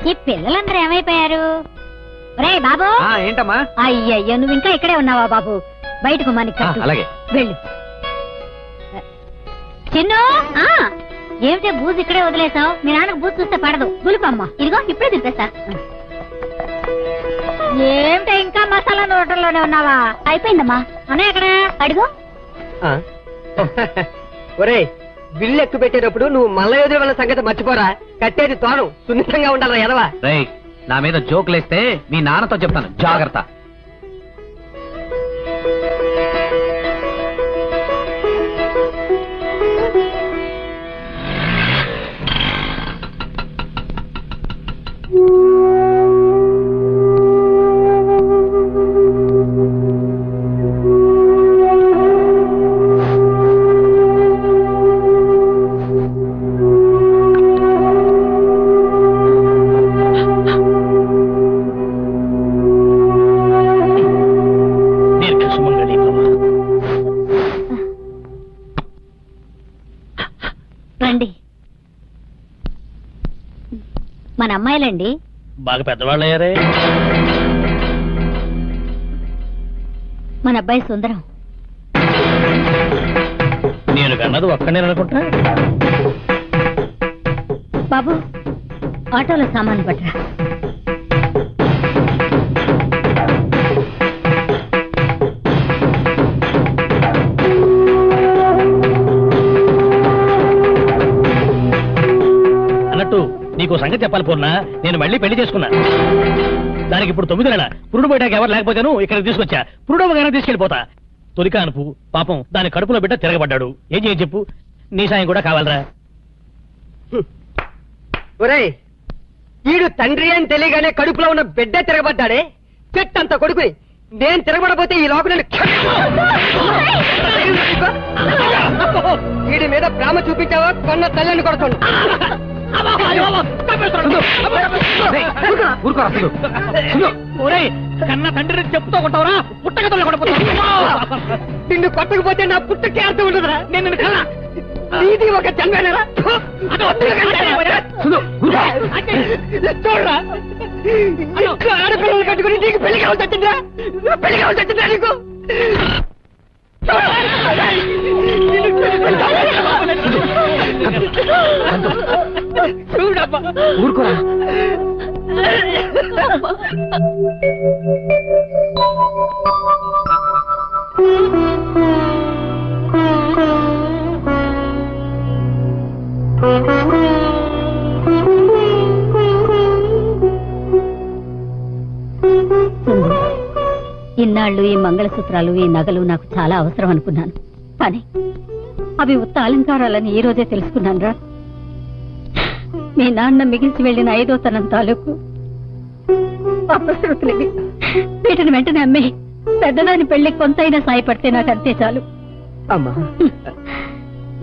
ఈ పిల్లలందరూ ఏమైపోయారు? రే బాబు. ఏంటమ్మా? అయ్యయ్యో, నువ్వు ఇంకా ఇక్కడే ఉన్నావా బాబు? బయటకు అలాగే వెళ్ళు. చిన్ను, ఏమిటే బూజు ఇక్కడే వదిలేసావు? మీ నాన్నకు బూజు చూస్తే పడదు. దులుపమ్మా. ఇదిగో ఇప్పుడే దింపేస్తా. ఏమిటో ఇంకా మసాలా నోటల్లోనే ఉన్నావా? అయిపోయిందమ్మా. అన్నయ్య ఎక్కడ? అడుగు. ఒరే, బిల్లు ఎక్కువ పెట్టేటప్పుడు నువ్వు మల్ల ఎదురు వాళ్ళ సంగతి మర్చిపోరా. కట్టేది తోను సున్నితంగా ఉండాలా ఎదవా. నా మీద జోకులేస్తే మీ నాన్నతో చెప్తాను, జాగ్రత్త. మన అమ్మాయిలండి. బాగా పెద్దవాళ్ళయ్యారే. మన అబ్బాయి సుందరం. నేను కన్నది ఒక్కనే అనుకుంటా. బాబు, ఆటోలో సామాన్ పట్టరా. అన్నట్టు నీకు సంగతి చెప్పాలి పూర్ణ. నేను మళ్ళీ పెళ్లి చేసుకున్నా. దానికి ఇప్పుడు 9 నెలల. పురుడు బయటకు ఎవరు లేకపోతేను ఇక్కడ తీసుకొచ్చా. పురుడవగానే తీసుకెళ్లిపోతా. తొలికానుపు పాపం దాని కడుపులో బిడ్డ తిరగబడ్డాడు. ఏం చేయ చెప్పు? నీ సాయం కూడా కావాలరా. ఒరే, ఈడు తండ్రి అని తెలియగానే కడుపులో ఉన్న బిడ్డ తిరగబడ్డాడే. చెట్టంత కొడుకుని నేను తిరగబడపోతే ఈ లోపల వీడి మీద ప్రేమ చూపించావా? కొన్న తల్లిని కొడుతుంది. కన్న తండ్రి చెప్పుతో కొట్టవరా? పుట్టకతలు నిన్ను కొట్టకపోతే నా పుట్టకే అర్థం ఉండదురా. నేను కన్నా నీది ఒక జన్మేనరా. చూడరా, ఆడపిల్లలు కట్టుకుని నీకు పెళ్లి కావాల్సి వచ్చిందా? పెళ్లి కావాల్సి వచ్చిందా నీకు? చూడబ్బా, ఊరుకోరా. ఇన్నాళ్ళు ఈ మంగళసూత్రాలు, ఈ నగలు నాకు చాలా అవసరం అనుకున్నాను. కానీ అవి ఉత్త అలంకారాలని ఈ రోజే తెలుసుకున్నాను రా. మీ నాన్న మిగిల్చి వెళ్లిన 5వ తనం తాలూకు అప్రశృతులవి. వీటిని వెంటనే అమ్మి పెద్దదాని పెళ్లి కొంతైనా సాయపడితే నాకు అంతే చాలు. అమ్మా,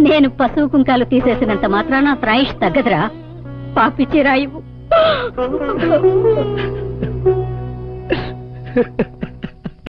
నేను పశువు కుంకాలు తీసేసినంత మాత్రాన ప్రాయిష్ తగ్గదురా. పాపిచ్చి రాయివు.